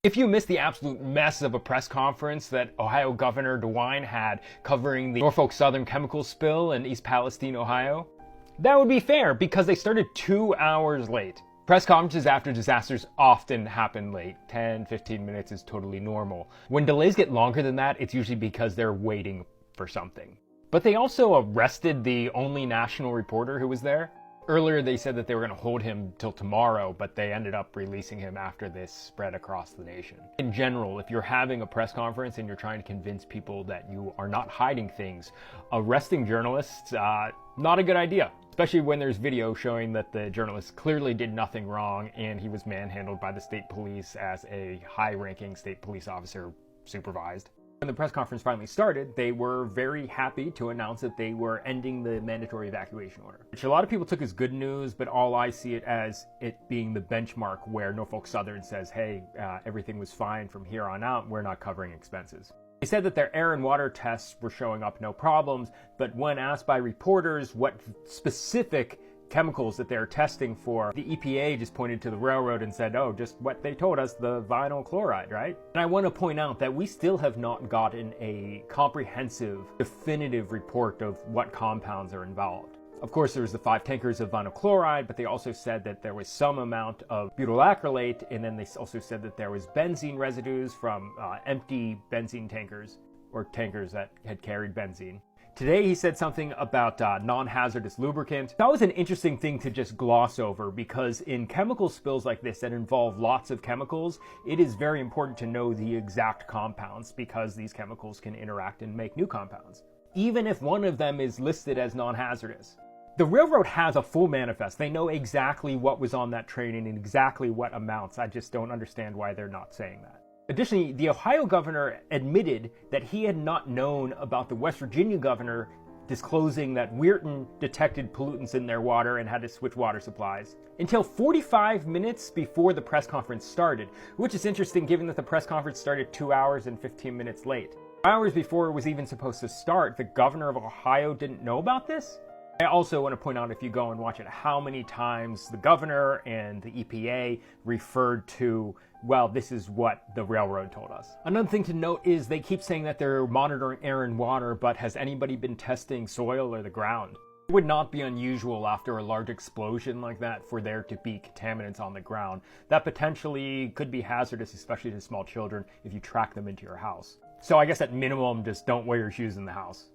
If you missed the absolute mess of a press conference that Ohio Governor DeWine had covering the Norfolk Southern chemical spill in East Palestine, Ohio, that would be fair because they started 2 hours late. Press conferences after disasters often happen late. 10, 15 minutes is totally normal. When delays get longer than that, it's usually because they're waiting for something. But they also arrested the only national reporter who was there. Earlier, they said that they were going to hold him till tomorrow, but they ended up releasing him after this spread across the nation. In general, if you're having a press conference and you're trying to convince people that you are not hiding things, arresting journalists, not a good idea. Especially when there's video showing that the journalist clearly did nothing wrong and he was manhandled by the state police as a high-ranking state police officer supervised. When the press conference finally started, they were very happy to announce that they were ending the mandatory evacuation order, which a lot of people took as good news, but all I see it as it being the benchmark where Norfolk Southern says, hey, everything was fine from here on out, we're not covering expenses. They said that their air and water tests were showing up no problems, but when asked by reporters what specific chemicals that they're testing for, the EPA just pointed to the railroad and said, oh, just what they told us, the vinyl chloride, right? And I want to point out that we still have not gotten a comprehensive, definitive report of what compounds are involved. Of course, there was the 5 tankers of vinyl chloride, but they also said that there was some amount of butyl acrylate, and then they also said that there was benzene residues from empty benzene tankers, or tankers that had carried benzene. Today he said something about non-hazardous lubricant. That was an interesting thing to just gloss over because in chemical spills like this that involve lots of chemicals, it is very important to know the exact compounds because these chemicals can interact and make new compounds, even if one of them is listed as non-hazardous. The railroad has a full manifest. They know exactly what was on that train and exactly what amounts. I just don't understand why they're not saying that. Additionally, the Ohio governor admitted that he had not known about the West Virginia governor disclosing that Weirton detected pollutants in their water and had to switch water supplies until 45 minutes before the press conference started, which is interesting given that the press conference started 2 hours and 15 minutes late. Hours before it was even supposed to start, the governor of Ohio didn't know about this? I also want to point out, if you go and watch it, how many times the governor and the EPA referred to, well, this is what the railroad told us. Another thing to note is they keep saying that they're monitoring air and water, but has anybody been testing soil or the ground? It would not be unusual after a large explosion like that for there to be contaminants on the ground that potentially could be hazardous, especially to small children, if you track them into your house. So I guess at minimum, just don't wear your shoes in the house.